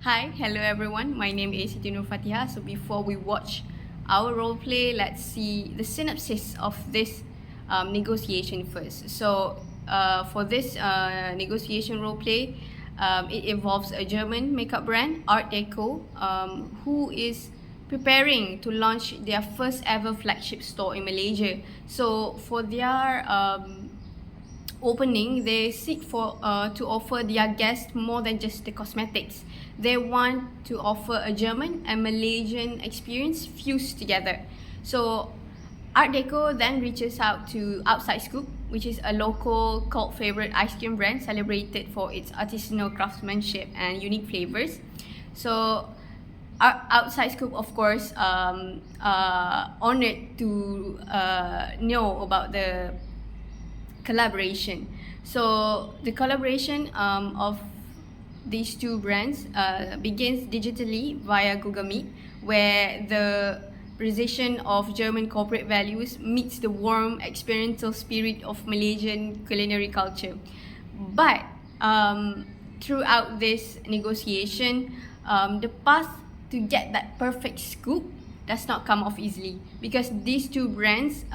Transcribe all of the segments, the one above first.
Hi, hello everyone. My name is EIC503. So before we watch our role play, let's see the synopsis of this negotiation first. So for this negotiation role play, it involves a German makeup brand, Art Deco, who is preparing to launch their first ever flagship store in Malaysia. So for their opening, they seek for to offer their guests more than just the cosmetics. They want to offer a German and Malaysian experience fused together. So Art Deco then reaches out to Outside Scoop, which is a local cult favorite ice cream brand celebrated for its artisanal craftsmanship and unique flavors. So Outside Scoop, of course, honored to know about the collaboration. So the collaboration of these two brands begins digitally via Google Meet, where the precision of German corporate values meets the warm experiential spirit of Malaysian culinary culture. But throughout this negotiation, the path to get that perfect scoop does not come off easily, because these two brands,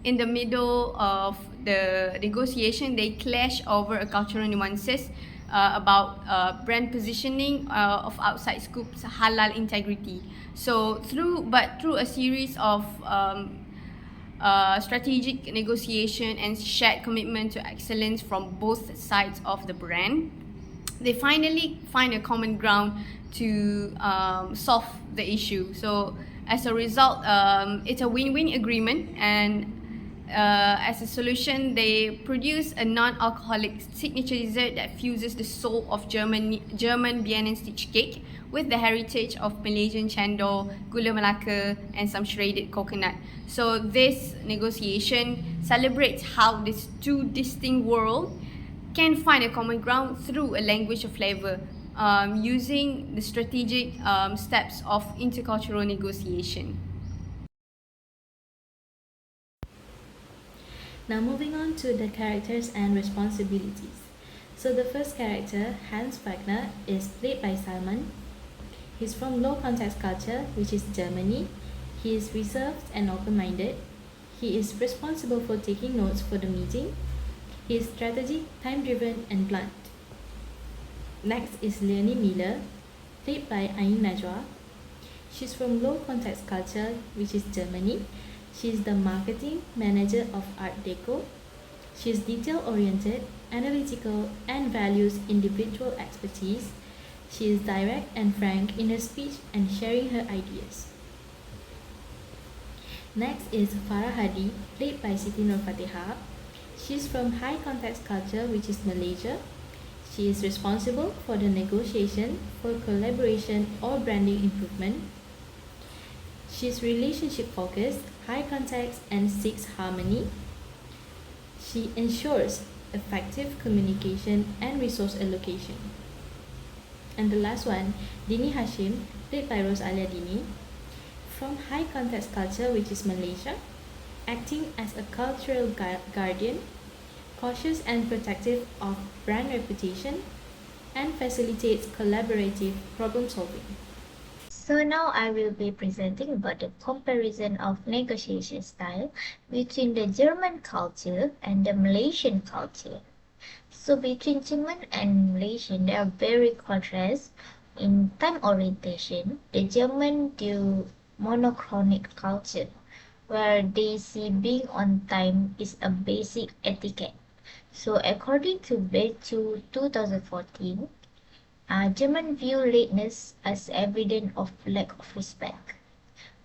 in the middle of the negotiation, they clash over a cultural nuances about brand positioning of Outside Scoop's halal integrity. So through a series of strategic negotiation and shared commitment to excellence from both sides of the brand, they finally find a common ground to solve the issue. So as a result, it's a win-win agreement, and as a solution, they produce a non-alcoholic signature dessert that fuses the soul of German Vienna stitch cake with the heritage of Malaysian cendol, gula melaka, and some shredded coconut. So this negotiation celebrates how these two distinct worlds can find a common ground through a language of flavor, using the strategic steps of intercultural negotiation. Now moving on to the characters and responsibilities. So the first character, Hans Wagner, is played by Salman. He's from low context culture, which is Germany. He is reserved and open-minded. He is responsible for taking notes for the meeting. He is strategic, time-driven, and blunt. Next is Leonie Miller, played by Ain Najwa. She's from low context culture, which is Germany. She's the marketing manager of Art Deco. She's detail-oriented, analytical, and values individual expertise. She is direct and frank in her speech and sharing her ideas. Next is Farah Hadi, played by Siti Nur Fatiha. She's from high context culture, which is Malaysia. She is responsible for the negotiation for collaboration or branding improvement. She's relationship focused, high context, and seeks harmony. She ensures effective communication and resource allocation. And the last one, Dini Hashim, played by Rose Alia Dini, from high context culture, which is Malaysia, acting as a cultural guardian, cautious and protective of brand reputation, and facilitates collaborative problem solving. So now I will be presenting about the comparison of negotiation style between the German culture and the Malaysian culture. So between German and Malaysian, they are very contrast in time orientation. The German do monochronic culture, where they see being on time is a basic etiquette. So according to Betu 2014, German view lateness as evidence of lack of respect,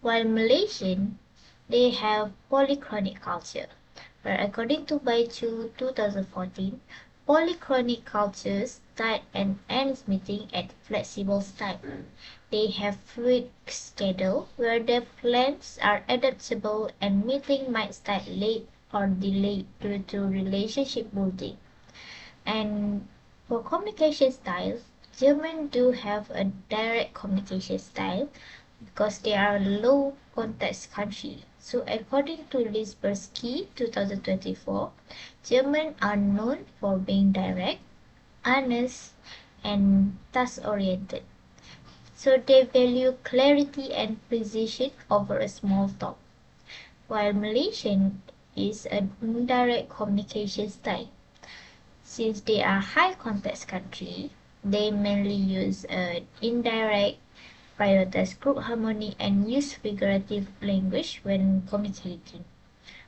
while Malaysian, they have polychronic culture, where according to Baichu 2014, polychronic cultures start and ends meeting at flexible time. They have fluid schedule where their plans are adaptable and meeting might start late or delayed due to relationship building. And for communication styles, German do have a direct communication style because they are a low context country. So according to Lisbersky 2024, German are known for being direct, honest, and task oriented. So they value clarity and precision over a small talk, while Malaysian is an indirect communication style. Since they are high context country, they mainly use an indirect, prioritize group harmony, and use figurative language when communicating.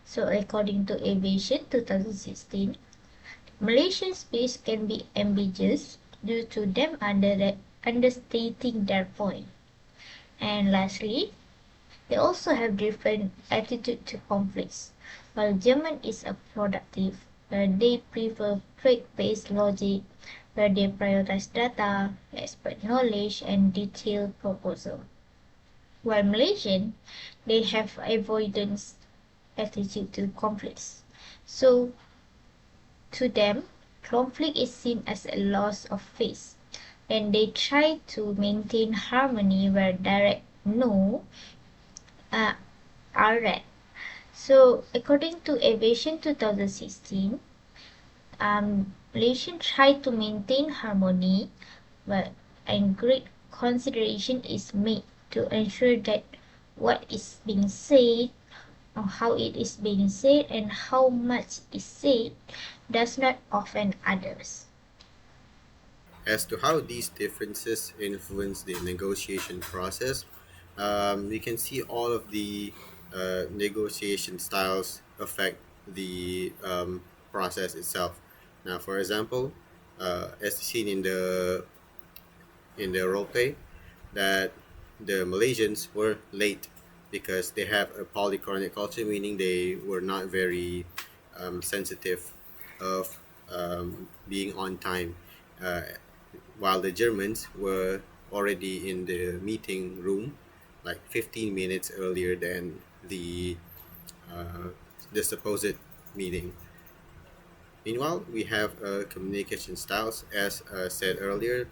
So according to Aviation 2016, Malaysian speech can be ambiguous due to them understating their point. And lastly, they also have different attitude to conflicts. While German is a productive, where they prefer fact-based logic, where they prioritize data, expert knowledge, and detailed proposal. While Malaysian, they have avoidance attitude to conflicts. So to them, conflict is seen as a loss of face, and they try to maintain harmony where direct no uh, are red. So, according to Aviation 2016, Malaysian tried to maintain harmony, but and great consideration is made to ensure that what is being said, or how it is being said, and how much is said does not offend others. As to how these differences influence the negotiation process, we can see all of the negotiation styles affect the process itself. Now, for example, as seen in the role play, that the Malaysians were late because they have a polychronic culture, meaning they were not very sensitive of being on time. Uh, while the Germans were already in the meeting room like 15 minutes earlier than uh, the supposed meeting. Meanwhile, we have communication styles. As said earlier,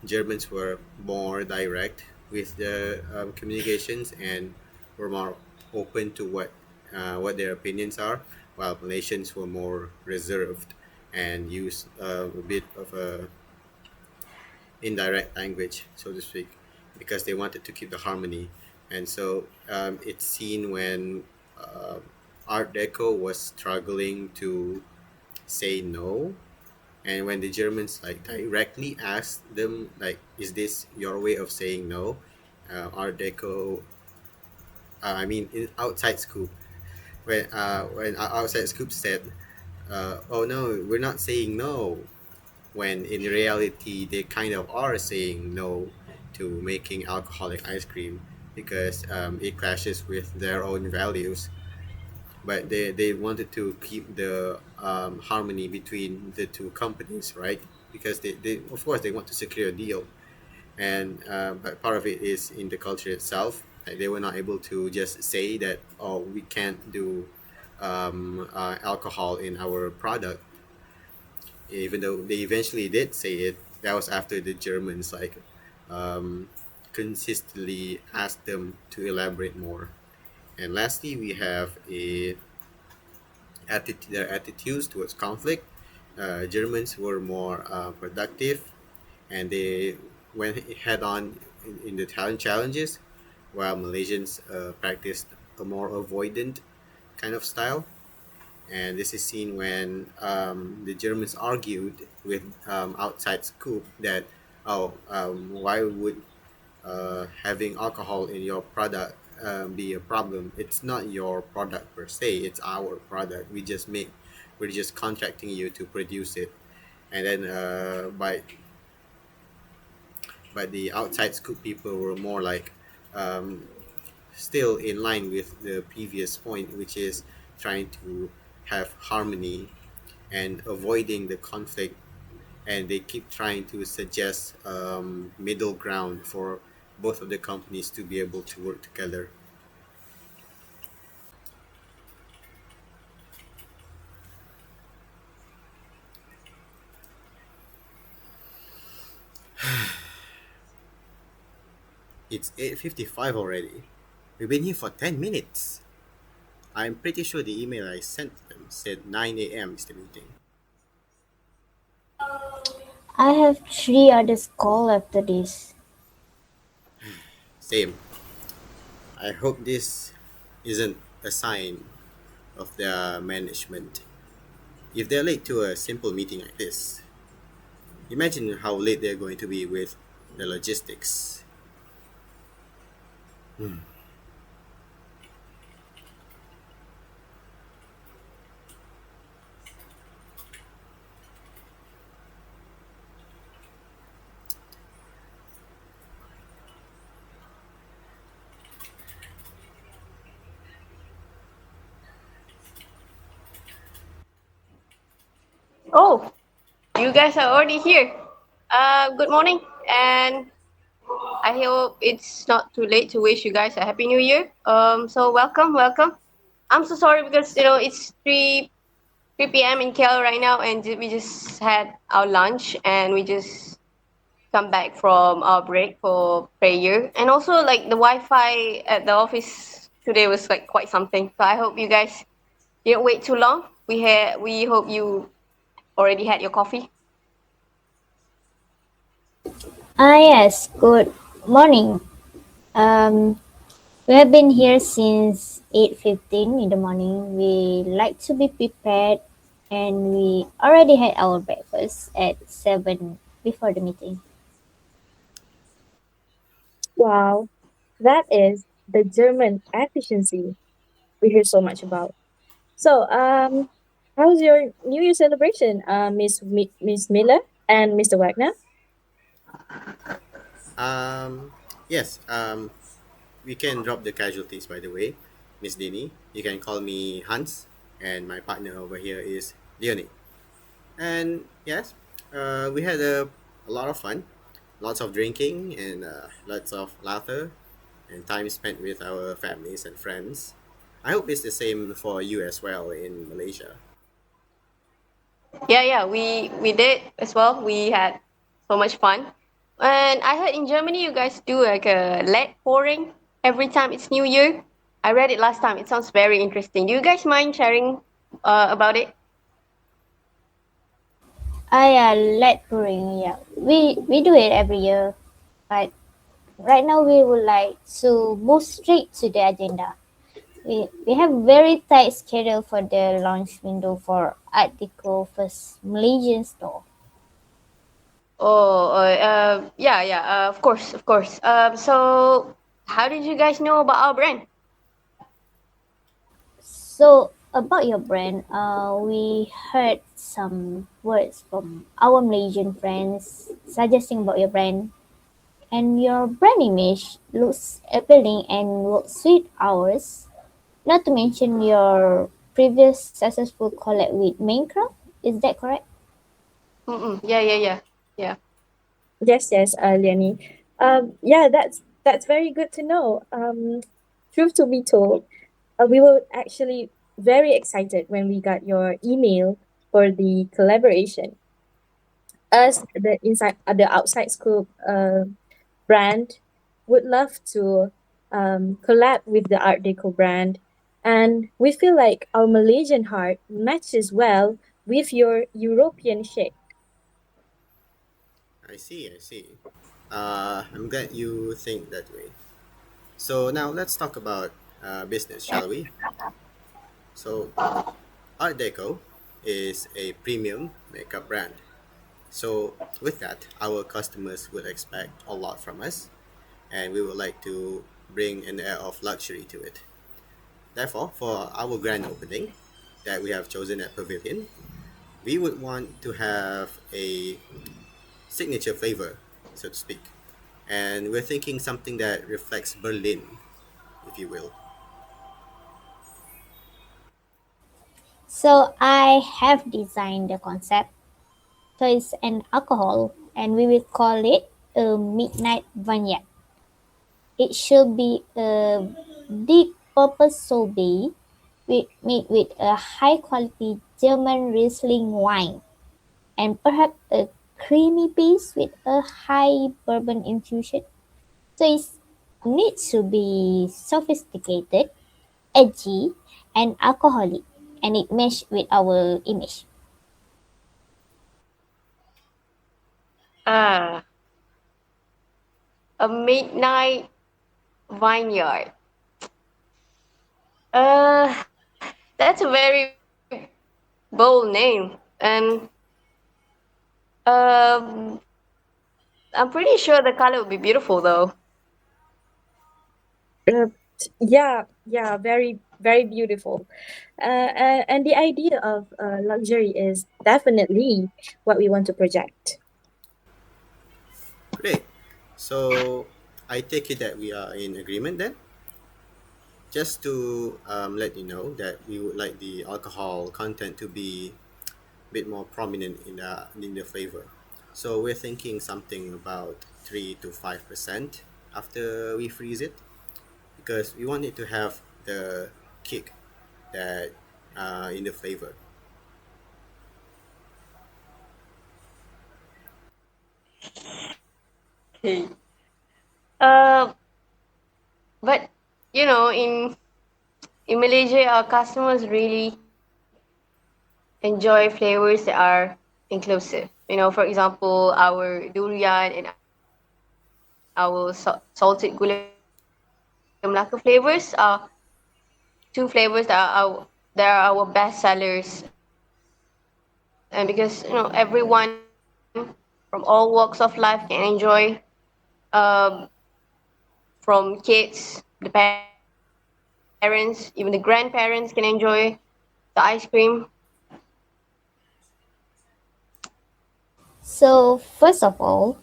Germans were more direct with the communications and were more open to what their opinions are, while Malaysians were more reserved and used a bit of a indirect language, so to speak, because they wanted to keep the harmony. And so it's seen when uh, Art Deco was struggling to say no, and when the Germans like directly asked them like, "Is this your way of saying no?" Art Deco, I mean, in Outside Scoop, when Outside Scoop said, "Oh no, we're not saying no," when in reality they kind of are saying no to making alcoholic ice cream because it clashes with their own values. But they wanted to keep the harmony between the two companies, right? Because they of course they want to secure a deal, and but part of it is in the culture itself. Like they were not able to just say that, oh, we can't do alcohol in our product, even though they eventually did say it. That was after the Germans like um, consistently asked them to elaborate more. And lastly, we have their attitudes towards conflict. Germans were more productive, and they went head on in the challenges, while Malaysians practiced a more avoidant kind of style. And this is seen when the Germans argued with Outside Scoop that, oh, why would having alcohol in your product be a problem? It's not your product per se; it's our product. We're just contracting you to produce it. And then by the Outside Scoop people were more like um, still in line with the previous point, which is trying to have harmony and avoiding the conflict, and they keep trying to suggest middle ground for both of the companies to be able to work together. It's 8:55 already. We've been here for 10 minutes. I'm pretty sure the email I sent them said 9 a.m. is the meeting. I have 3 others call after this. Same. I hope this isn't a sign of their management. If they're late to a simple meeting like this, imagine how late they're going to be with the logistics. Oh, you guys are already here. Good morning, and I hope it's not too late to wish you guys a happy new year. So welcome, welcome. I'm so sorry because it's 3 p.m. in KL right now, and we just had our lunch, and we just come back from our break for prayer, and also like the Wi-Fi at the office today was like quite something. So I hope you guys didn't wait too long. We hope you already had your coffee. Ah, yes, good morning. Um, we have been here since 8:15 in the morning. We like to be prepared and we already had our breakfast at 7 before the meeting. Wow, that is the German efficiency we hear so much about. So, how's your New Year celebration, Miss Miller and Mr. Wagner? Um, yes, we can drop the casualties by the way. Miss Dini, you can call me Hans, and my partner over here is Leonie. And yes, we had a lot of fun, lots of drinking, and lots of laughter, and time spent with our families and friends. I hope it's the same for you as well in Malaysia. Yeah, yeah, we did as well. We had so much fun. And I heard in Germany you guys do like a lead pouring every time it's New Year. I read it last time. It sounds very interesting. Do you guys mind sharing about it? Ah, yeah, lead pouring. Yeah, we do it every year, but right now we would like to move straight to the agenda. We have very tight schedule for the launch window for Art Deco first Malaysian store. Oh, yeah, yeah, of course, of course. So how did you guys know about our brand? So about your brand, we heard some words from our Malaysian friends suggesting about your brand, and your brand image looks appealing and will suit ours. Not to mention your previous successful collab with Minecraft. Is that correct? Mm-mm. Yeah, yeah, yeah, yeah. Yes, yes, Leonie. Yeah, that's very good to know. Truth to be told, we were actually very excited when we got your email for the collaboration. Us, the outside scoop brand, would love to collab with the Art Deco brand, and we feel like our Malaysian heart matches well with your European shake. I see, I see. I'm glad you think that way. So now let's talk about business, shall we? So Art Deco is a premium makeup brand. So with that, our customers will expect a lot from us, and we would like to bring an air of luxury to it. Therefore, for our grand opening that we have chosen at Pavilion, we would want to have a signature flavor, so to speak. And we're thinking something that reflects Berlin, if you will. So I have designed the concept. So it's an alcohol, and we will call it a midnight vineyard. It should be a deep purple sorbet made with a high quality German Riesling wine, and perhaps a creamy base with a high bourbon infusion. So it needs to be sophisticated, edgy, and alcoholic, and it mesh with our image. Ah, a midnight vineyard. That's a very bold name, and um, I'm pretty sure the color would be beautiful though. Uh, yeah, yeah, very, very beautiful. And the idea of luxury is definitely what we want to project. Great. So I take it that we are in agreement then. Just to let you know that we would like the alcohol content to be a bit more prominent in the flavor. So we're thinking something about 3 to 5% after we freeze it, because we want it to have the kick that in the flavor. Okay. Uh, but in Malaysia, our customers really enjoy flavors that are inclusive. For example, our durian and our salted gula melaka flavors are two flavors that are our best sellers. And because everyone from all walks of life can enjoy, um, from kids, the parents, even the grandparents can enjoy the ice cream. So, first of all,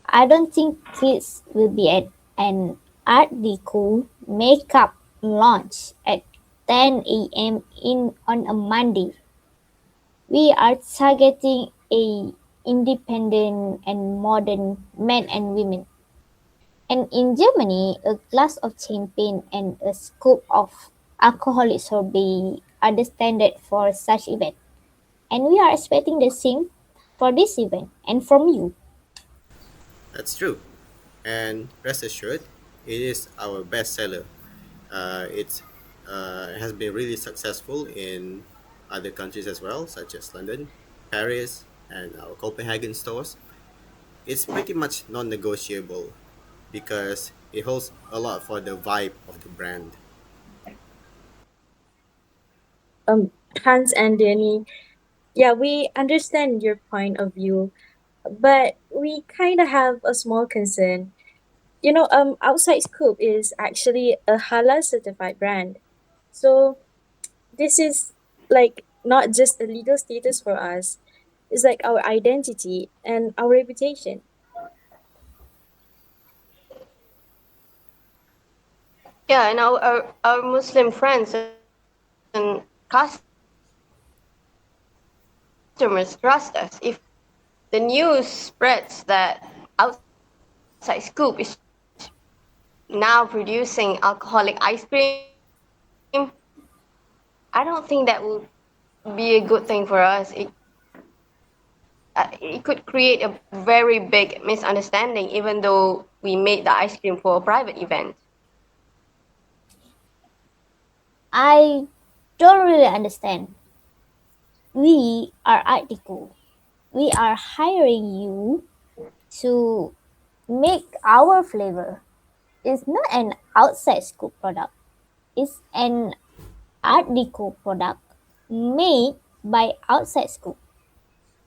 I don't think kids will be at an Art Deco makeup launch at 10 a.m. in on a Monday. We are targeting a independent and modern men and women. And in Germany, a glass of champagne and a scoop of alcoholic sorbet are the standard for such event. And we are expecting the same for this event and from you. That's true. And rest assured, it is our best seller. It has been really successful in other countries as well, such as London, Paris, and our Copenhagen stores. It's pretty much non-negotiable because it holds a lot for the vibe of the brand. Um, Hans and Danny, yeah, we understand your point of view, but we kind of have a small concern. Outside Scoop is actually a halal certified brand. So this is like not just a legal status for us. It's like our identity and our reputation. Yeah, and our Muslim friends and customers trust us. If the news spreads that outside Scoop is now producing alcoholic ice cream, I don't think that would be a good thing for us. It could create a very big misunderstanding, even though we made the ice cream for a private event. I don't really understand. We are Artico. We are hiring you to make our flavor. It's not an outside scoop product. It's an Art Deco product made by outside scoop.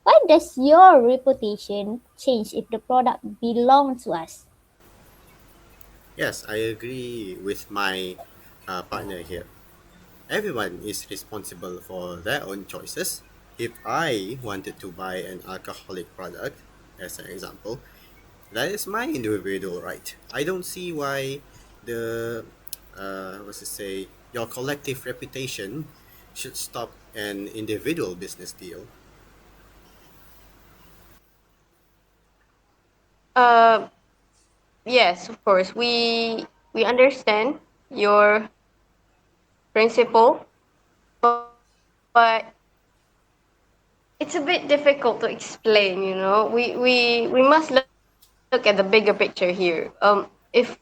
Why does your reputation change if the product belongs to us? Yes, I agree with my partner here. Everyone is responsible for their own choices. If I wanted to buy an alcoholic product, as an example, that is my individual right. I don't see why the what's to say your collective reputation should stop an individual business deal. Uh, yes, of course. We understand your principle, but it's a bit difficult to explain. We must look at the bigger picture here. If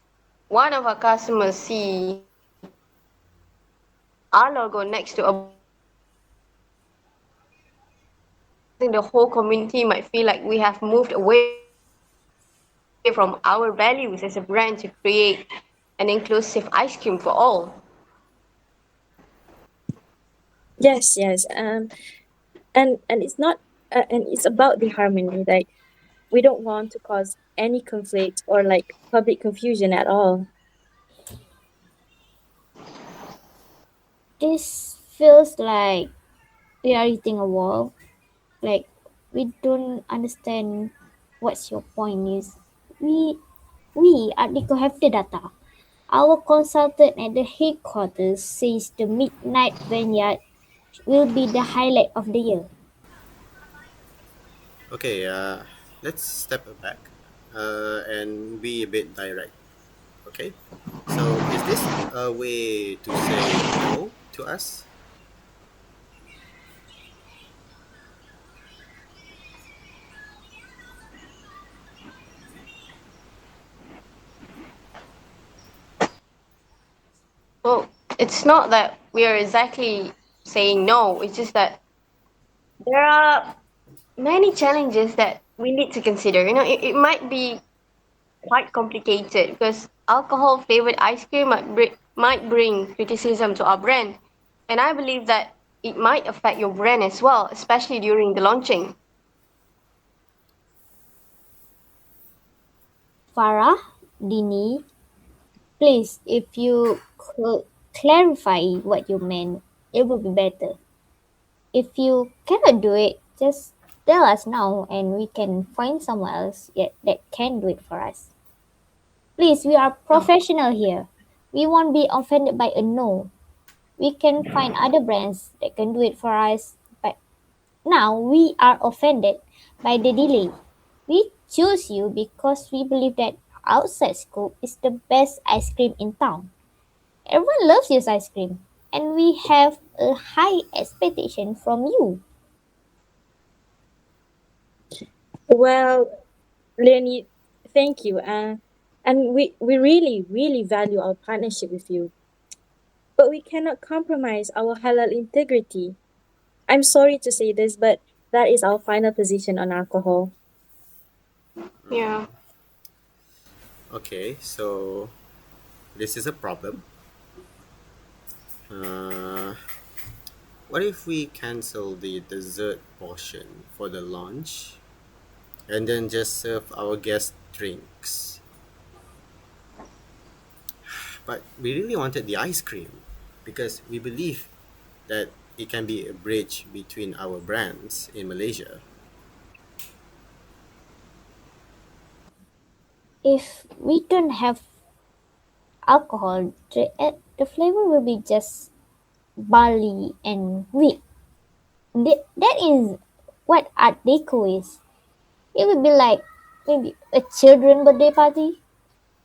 one of our customers see our logo next to a bottle of alcoholic sorbet, I think the whole community might feel like we have moved away from our roots. from our values as a brand to create an inclusive ice cream for all. Yes, yes. And it's not and it's about the harmony. Like we don't want to cause any conflict or like public confusion at all. This feels like we are hitting a wall. Like we don't understand what's your point is. We we at Deco have the data. Our consultant at the headquarters says the midnight vineyard will be the highlight of the year. Okay, let's step back and be a bit direct. Okay, so is this a way to say no to us? Well, it's not that we are exactly saying no, it's just that there are many challenges that we need to consider. It might be quite complicated because alcohol flavored ice cream might bring criticism to our brand. And I believe that it might affect your brand as well, especially during the launching. Farah, Dini, please, if you could clarify what you meant, it would be better. If you cannot do it, just tell us now and we can find someone else yet that can do it for us. Please, we are professional here. We won't be offended by a no. We can find other brands that can do it for us, but now we are offended by the delay. We choose you because we believe that outside scoop is the best ice cream in town. Everyone loves your ice cream, and we have a high expectation from you. Well, Leonie, thank you. And we really, really value our partnership with you. But we cannot compromise our halal integrity. I'm sorry to say this, but that is our final position on alcohol. Yeah. Okay, so this is a problem. Uh, what if we cancel the dessert portion for the lunch and then just serve our guest drinks? But we really wanted the ice cream because we believe that it can be a bridge between our brands in Malaysia. If we don't have alcohol, the flavor will be just barley and wheat. That is what Art Deco is. It would be like maybe a children birthday party.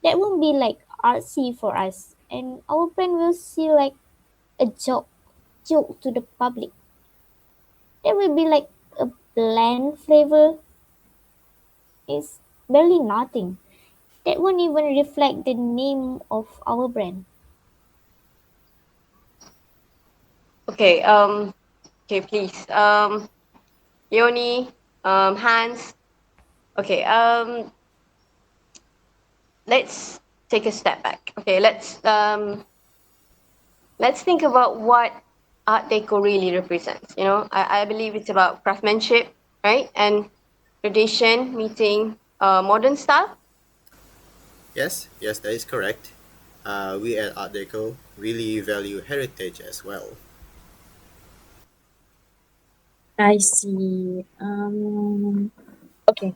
That won't be like artsy for us, and our brand will see like a joke to the public. That will be like a bland flavor. It's barely nothing. That won't even reflect the name of our brand. Okay. Okay, please. Yoni, Hans. Okay. Let's take a step back. Okay. Let's think about what Art Deco really represents. I believe it's about craftsmanship, right, and tradition meeting modern style. Yes, yes, that is correct. We at Art Deco really value heritage as well. I see. Okay,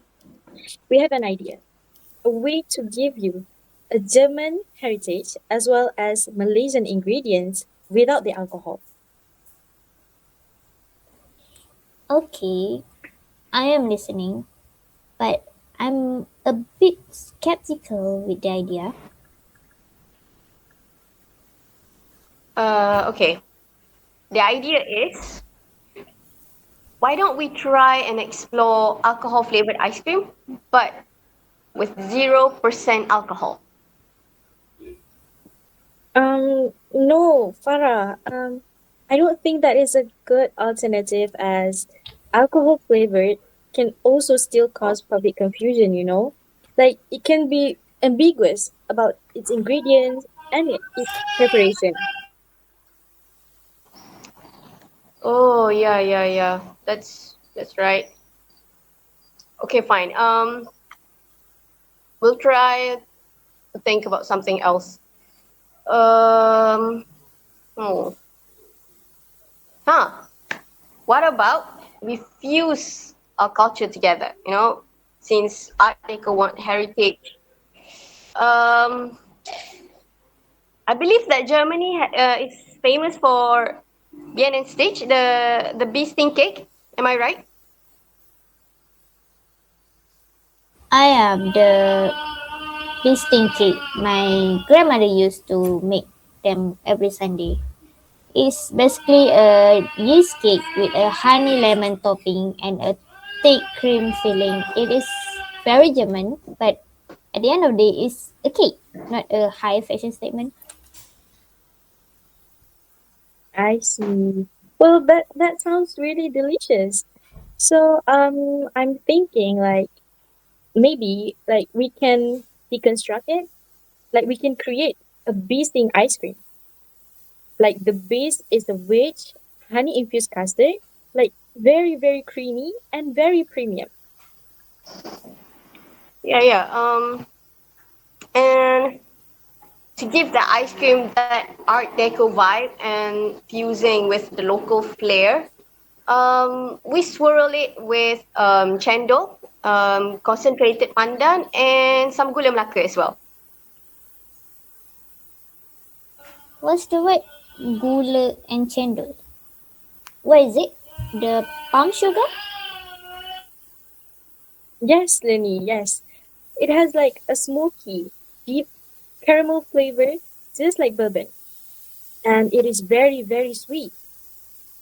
we have an idea. A way to give you a German heritage as well as Malaysian ingredients without the alcohol. Okay, I am listening, but I'm a bit skeptical with the idea. Okay. The idea is, why don't we try and explore alcohol flavored ice cream, but with 0% alcohol? No, Farah. I don't think that is a good alternative as alcohol flavored can also still cause public confusion, you know? Like it can be ambiguous about its ingredients and its preparation. Oh yeah, yeah, yeah. That's right. Okay, fine. We'll try to think about something else. Um, oh, huh. What about we fuse our culture together? Since Art Deco want heritage. Um, I believe that Germany is famous for Bien and Stitch, the bee sting cake. Am I right? I am the bisting cake. My grandmother used to make them every Sunday. It's basically a yeast cake with a honey lemon topping and a thick cream filling. It is very German, but at the end of the day, it's a cake, not a high fashion statement. I see. Well, that sounds really delicious. So, I'm thinking like maybe like we can deconstruct it. Like we can create a bee sting ice cream. Like the base is a rich honey infused custard, like very very creamy and very premium. Yeah, yeah. And to give the ice cream that Art Deco vibe and fusing with the local flair, we swirl it with cendol, concentrated pandan, and some gula melaka as well. What's the word? Gula and chendol. What is it? The palm sugar? Yes, Lenny, yes. It has like a smoky, deep caramel flavor, just like bourbon. And it is very, very sweet.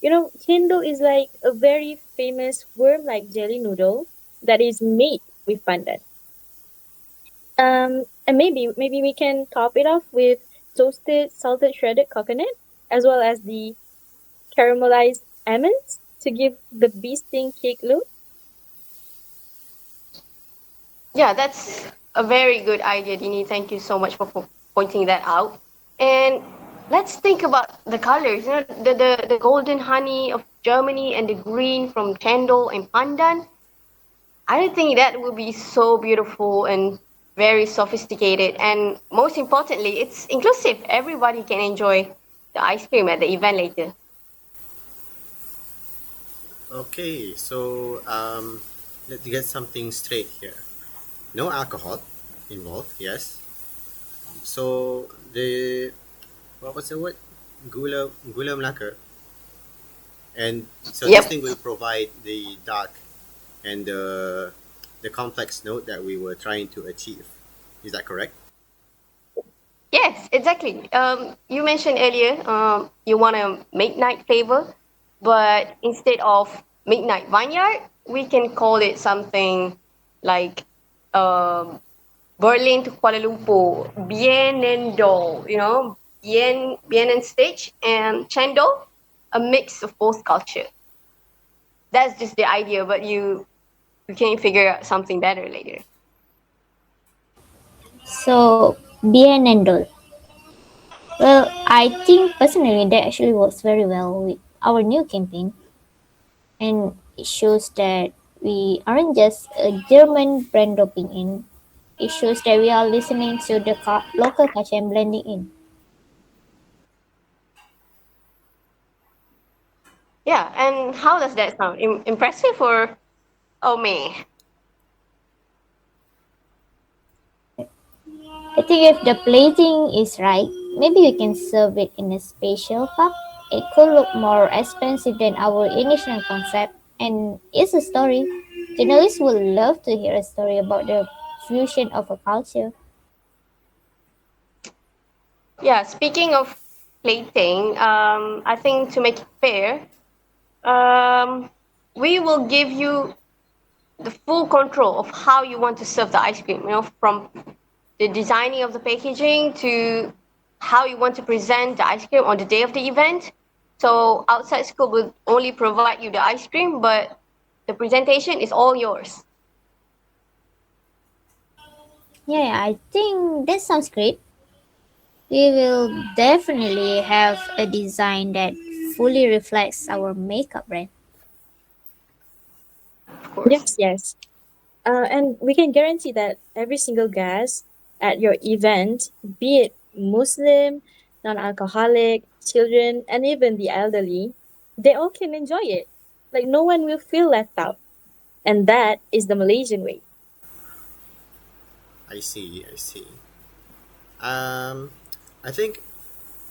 You know, Hindo is like a very famous worm-like jelly noodle that is made with pandan. And maybe we can top it off with toasted, salted, shredded coconut, as well as the caramelized almonds to give the bee sting cake look. Yeah, that's a very good idea, Dini. Thank you so much for pointing that out. And let's think about the colors. The golden honey of Germany and the green from cendol and pandan. I think that would be so beautiful and very sophisticated. And most importantly, it's inclusive. Everybody can enjoy the ice cream at the event later. Okay, so let's get something straight here. No alcohol involved, yes. So the what was the word? Gula melaka, and so this Yep. thing will provide the dark and the complex note that we were trying to achieve. Is that correct? Yes, exactly. You mentioned earlier you want a midnight flavor, but instead of midnight vineyard, we can call it something like um, Berlin to Kuala Lumpur, Bien and Do, Bien and Stage and Chendo, a mix of both culture. That's just the idea, but you can figure out something better later. So, bien and dol. Well, I think personally that actually works very well with our new campaign, and it shows that we aren't just a German brand dropping in. It shows that we are listening to the local culture and blending in. Yeah, and how does that sound? Impressive or oh me? I think if the plating is right, maybe we can serve it in a special cup. It could look more expensive than our initial concept, and it's a story. Journalists would love to hear a story about the fusion of a culture. Yeah, speaking of plating, I think to make it fair, um, we will give you the full control of how you want to serve the ice cream. From the designing of the packaging to how you want to present the ice cream on the day of the event. So outside school will only provide you the ice cream, but the presentation is all yours. Yeah, I think that sounds great. We will definitely have a design that fully reflects our makeup brand. Of course. Yes, yes. And we can guarantee that every single guest at your event, be it Muslim, non alcoholic, children, and even the elderly, they all can enjoy it. Like no one will feel left out. And that is the Malaysian way. I see. I see. Um, I think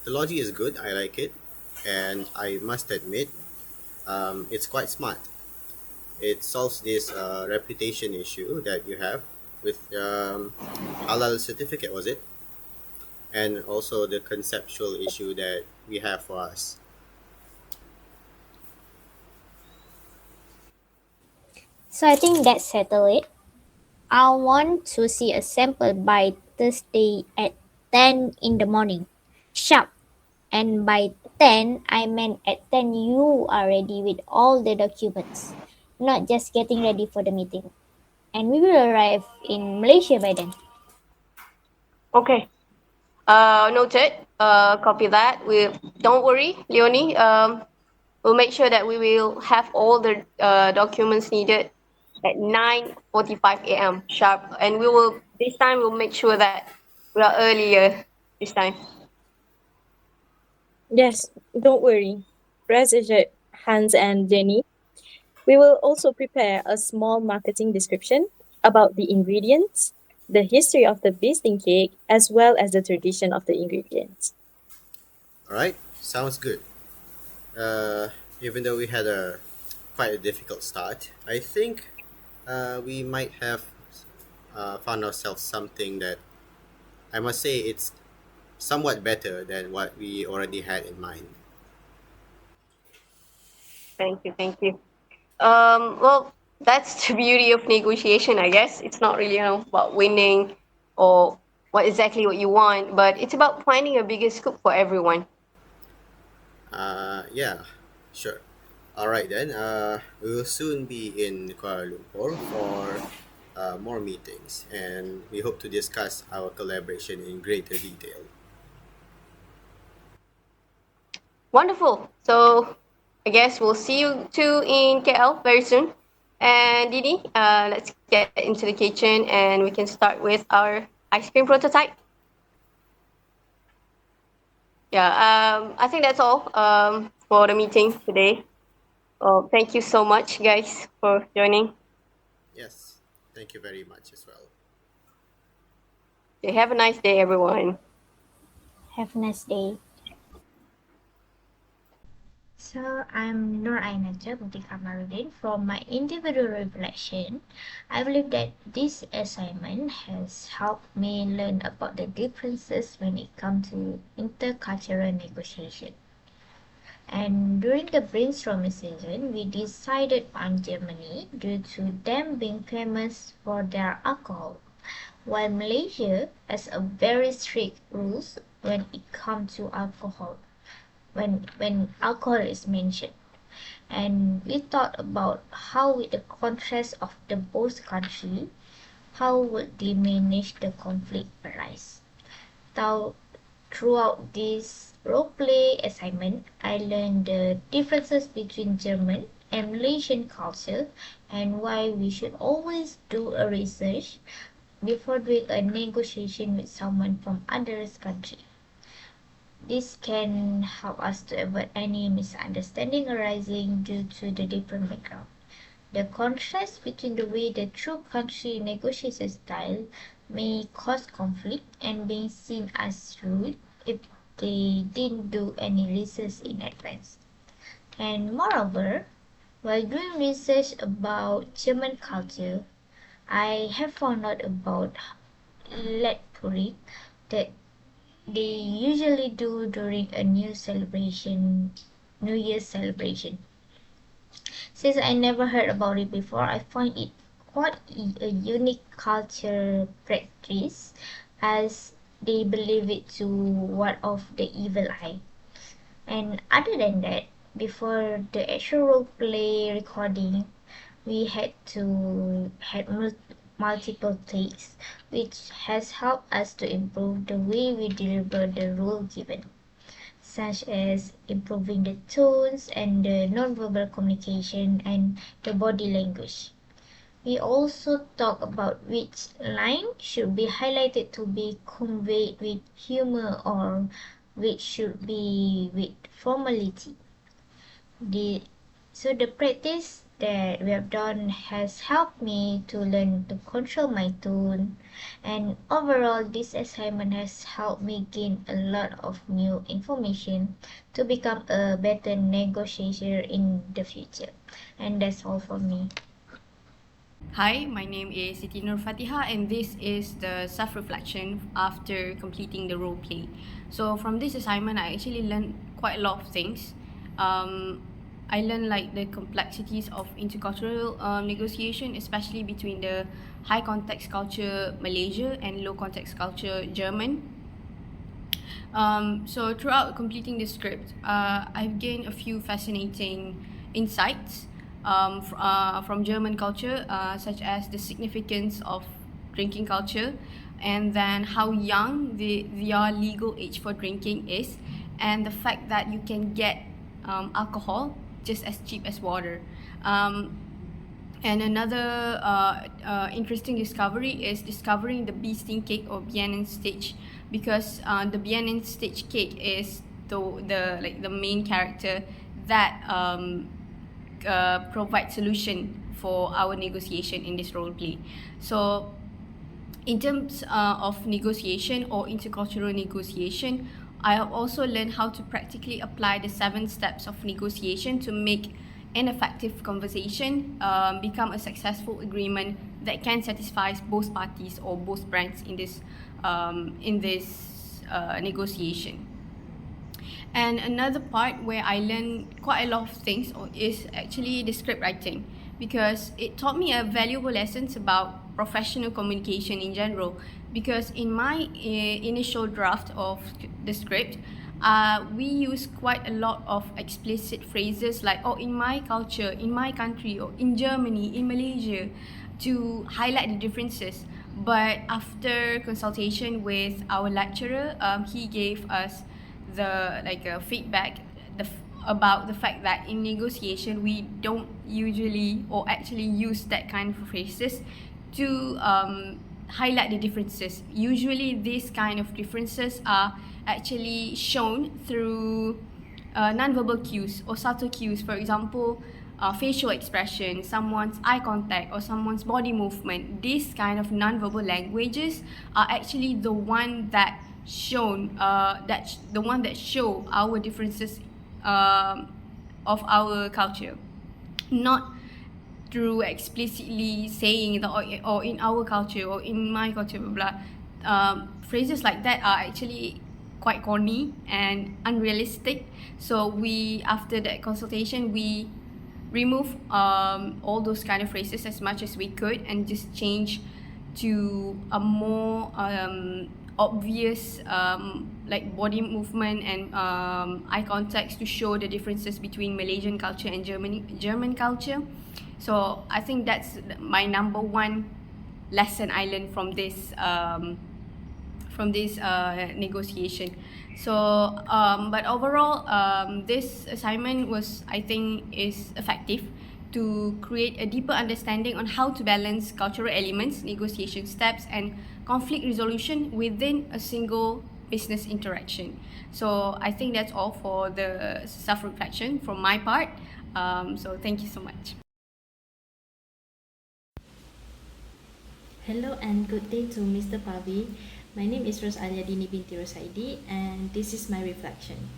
the logic is good. I like it, and I must admit, it's quite smart. It solves this reputation issue that you have with halal certificate, was it? And also the conceptual issue that we have for us. So I think that settled it. I want to see a sample by Thursday at 10 in the morning. Sharp. And by 10, I meant at 10 you are ready with all the documents, not just getting ready for the meeting. And we will arrive in Malaysia by then. Okay. Noted. Copy that. We don't worry, Leonie. We'll make sure that we will have all the documents needed at 9:45 a.m. sharp, and we will this time we'll make sure that we are earlier this time. Yes, don't worry. Rest assured, Hans and Jenny. We will also prepare a small marketing description about the ingredients, the history of the basting cake, as well as the tradition of the ingredients. All right, sounds good. Uh, Even though we had a quite a difficult start, I think we might have found ourselves something that I must say it's somewhat better than what we already had in mind. Thank you. Thank you. Well, that's the beauty of negotiation, I guess. It's not really, about winning or what you want, but it's about finding a bigger scoop for everyone. Yeah, sure. All right then. We will soon be in Kuala Lumpur for more meetings, and we hope to discuss our collaboration in greater detail. Wonderful. So I guess we'll see you two in KL very soon. And Didi, let's get into the kitchen and we can start with our ice cream prototype. Yeah, I think that's all for the meeting today. Well, thank you so much, guys, for joining. Yes, thank you very much as well. Okay, have a nice day, everyone. Have a nice day. So I'm Nur Ainaja Bukti Kamarudin. From my individual reflection, I believe that this assignment has helped me learn about the differences when it comes to intercultural negotiation. And during the brainstorming season, we decided on Germany due to them being famous for their alcohol, while Malaysia has a very strict rules when it comes to alcohol, when alcohol is mentioned. And we thought about how with the contrast of the both country, how would they manage the conflict arise. Thou, throughout this role play assignment, I learned the differences between German and Malaysian culture and why we should always do a research before doing a negotiation with someone from other country. This can help us to avoid any misunderstanding arising due to the different background. The contrast between the way the true country negotiates style may cause conflict and being seen as rude if they didn't do any research in advance. And moreover, while doing research about German culture, I have found out about Letpurik that they usually do during a New Year's celebration. Since I never heard about it before, I find it quite a unique culture practice as they believe it to ward off the evil eye. And other than that, before the actual role play recording, we had multiple takes, which has helped us to improve the way we deliver the role given, such as improving the tones and the nonverbal communication and the body language. We also talk about which line should be highlighted to be conveyed with humor or which should be with formality. The the practice that we have done has helped me to learn to control my tone, and overall this assignment has helped me gain a lot of new information to become a better negotiator in the future. And that's all for me. Hi, my name is Siti Nur Fatiha, and this is the self-reflection after completing the role play. So from this assignment, I actually learned quite a lot of things. I learned like the complexities of intercultural negotiation, especially between the high context culture Malaysia and low context culture German. So throughout completing the script, I've gained a few fascinating insights from German culture, such as the significance of drinking culture, and then how young their legal age for drinking is, and the fact that you can get alcohol just as cheap as water. And another interesting discovery is discovering the bee sting cake or Bienen stage, because the Bienen stage cake is the main character that provide solution for our negotiation in this role play. So in terms of negotiation or intercultural negotiation, I have also learned how to practically apply the 7 steps of negotiation to make an effective conversation become a successful agreement that can satisfy both parties or both brands in this negotiation. And another part where I learned quite a lot of things is actually the script writing, because it taught me a valuable lessons about professional communication in general. Because in my initial draft of the script, we use quite a lot of explicit phrases like "oh, in my culture, in my country," or "in Germany," "in Malaysia," to highlight the differences. But after consultation with our lecturer, he gave us the feedback about the fact that in negotiation we don't usually or actually use that kind of phrases to highlight the differences. Usually these kind of differences are actually shown through non-verbal cues or subtle cues. For example, facial expression, someone's eye contact, or someone's body movement. These kind of non-verbal languages are actually the one that show our differences of our culture, not through explicitly saying that or in our culture or in my culture, blah blah. Phrases like that are actually quite corny and unrealistic. So after that consultation, we remove all those kind of phrases as much as we could and just change to a more obvious like body movement and eye contact to show the differences between Malaysian culture and German culture. So I think that's my number one lesson I learned from this negotiation. So but overall, this assignment I think is effective to create a deeper understanding on how to balance cultural elements, negotiation steps, and conflict resolution within a single business interaction. So I think that's all for the self-reflection from my part. So thank you so much. Hello and good day to Mr. Pavi. My name is Ros Aliadini binti Rosaidi, and this is my reflection.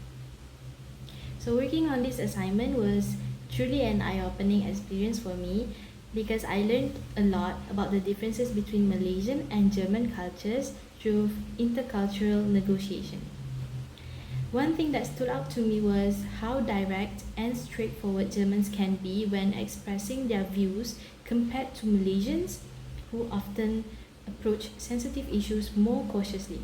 So working on this assignment was truly an eye-opening experience for me, because I learned a lot about the differences between Malaysian and German cultures through intercultural negotiation. One thing that stood out to me was how direct and straightforward Germans can be when expressing their views compared to Malaysians, who often approach sensitive issues more cautiously.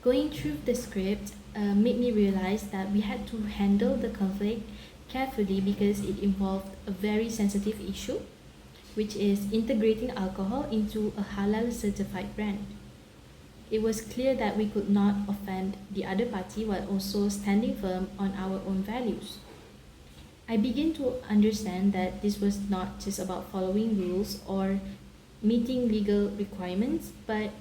Going through the script made me realize that we had to handle the conflict carefully, because it involved a very sensitive issue which is integrating alcohol into a halal certified brand. It was clear that we could not offend the other party while also standing firm on our own values. I began to understand that this was not just about following rules or meeting legal requirements, but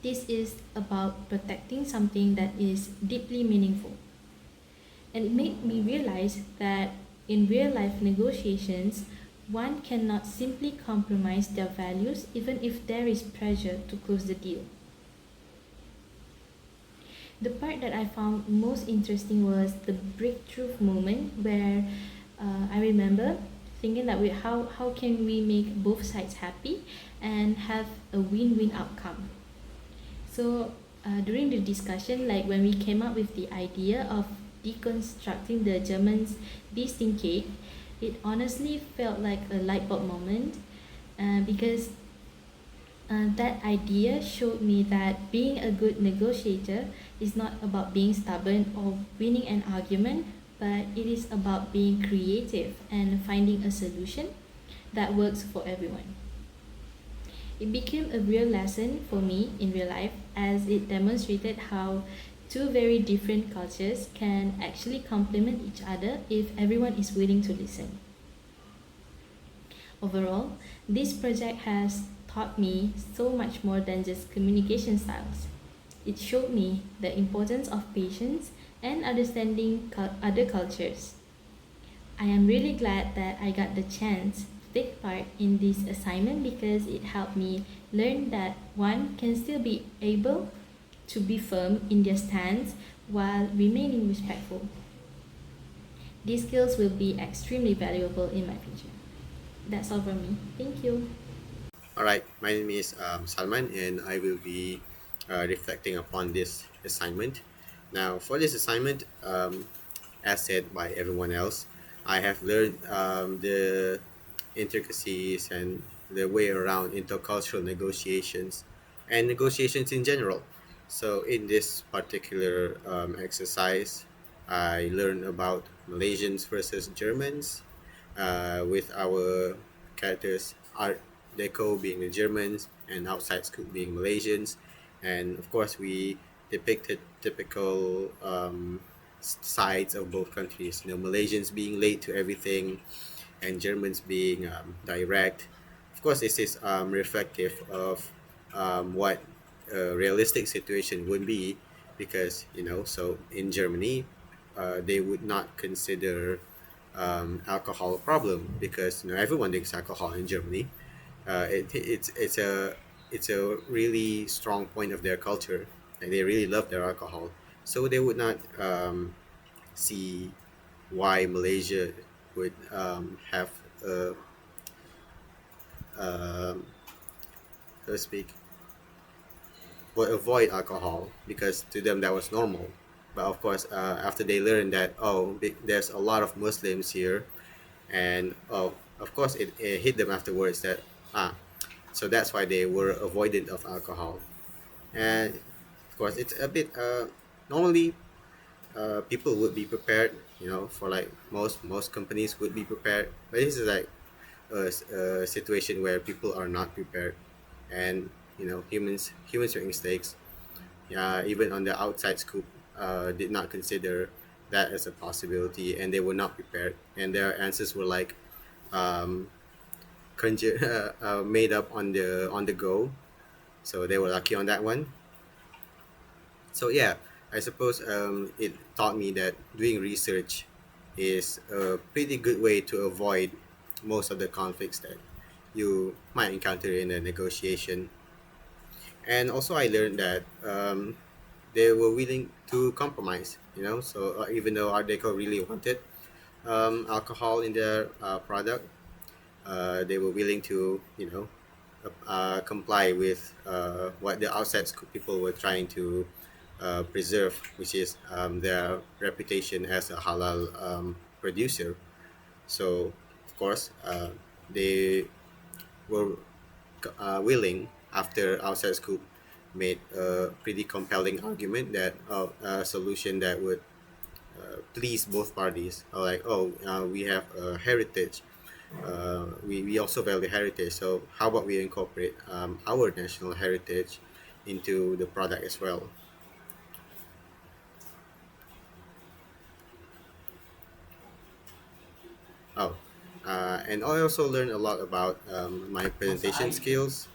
this is about protecting something that is deeply meaningful. And it made me realize that in real life negotiations, one cannot simply compromise their values even if there is pressure to close the deal. The part that I found most interesting was the breakthrough moment where I remember thinking that how can we make both sides happy and have a win-win outcome. So during the discussion, like when we came up with the idea of deconstructing the Germans' beasting cake, it honestly felt like a light bulb moment because that idea showed me that being a good negotiator is not about being stubborn or winning an argument, but it is about being creative and finding a solution that works for everyone. It became a real lesson for me in real life as it demonstrated how two very different cultures can actually complement each other if everyone is willing to listen. Overall, this project has taught me so much more than just communication styles. It showed me the importance of patience and understanding other cultures. I am really glad that I got the chance to take part in this assignment because it helped me learn that one can still be able to be firm in their stance while remaining respectful. These skills will be extremely valuable in my future. That's all from me. Thank you. All right, my name is Salman, and I will be reflecting upon this assignment. Now, for this assignment, as said by everyone else, I have learned the intricacies and the way around intercultural negotiations and negotiations in general. So, in this particular exercise, I learned about Malaysians versus Germans, with our characters Art Deco being the Germans and Outside Scoop being Malaysians, and of course we depicted typical sides of both countries. You know, Malaysians being late to everything, and Germans being direct. Of course, this is reflective of what a realistic situation would be, because so in Germany, they would not consider alcohol a problem because everyone drinks alcohol in Germany. It's a really strong point of their culture, and they really love their alcohol. So they would not see why Malaysia would have a, so to speak, would avoid alcohol because to them that was normal. But of course, after they learned that there's a lot of Muslims here, and of course it hit them afterwards that ah, so that's why they were avoidant of alcohol. And of course, it's a bit normally people would be prepared, for like most companies would be prepared, but this is like a situation where people are not prepared, and humans make mistakes. Yeah, even on the outside scoop, did not consider that as a possibility, and they were not prepared, and their answers were like um, made up on the go. So they were lucky on that one. So yeah, I suppose it taught me that doing research is a pretty good way to avoid most of the conflicts that you might encounter in a negotiation. And also, I learned that they were willing to compromise. So even though Art Deco really wanted alcohol in their product, they were willing to comply with what the outside people were trying to preserve, which is their reputation as a halal producer. So, of course, they were willing, after outside scoop made a pretty compelling argument, that a solution that would please both parties. Like, we have a heritage we also value heritage. So how about we incorporate our national heritage into the product as well? Oh, and I also learned a lot about my presentation skills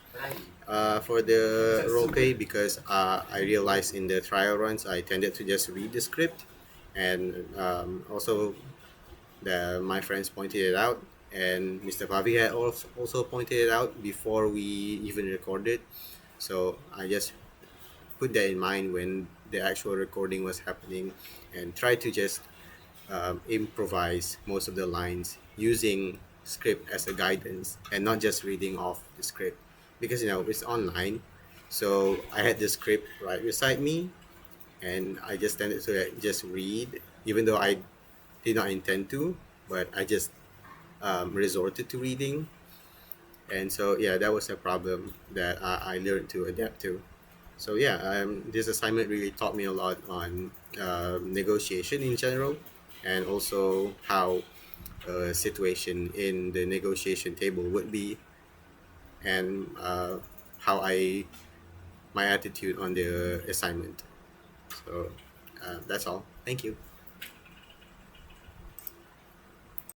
for the role play because I realized in the trial runs I tended to just read the script, and also my friends pointed it out, and Mr. Pavi had also pointed it out before we even recorded. So I just put that in mind when the actual recording was happening, and try to just improvise most of the lines using script as a guidance and not just reading off the script, because it's online. So I had the script right beside me, and I just tended to just read, even though I did not intend to, but I just resorted to reading. And so yeah, that was a problem that I learned to adapt to. So yeah, this assignment really taught me a lot on negotiation in general, and also how a situation in the negotiation table would be, and how I my attitude on the assignment. So that's all. Thank you.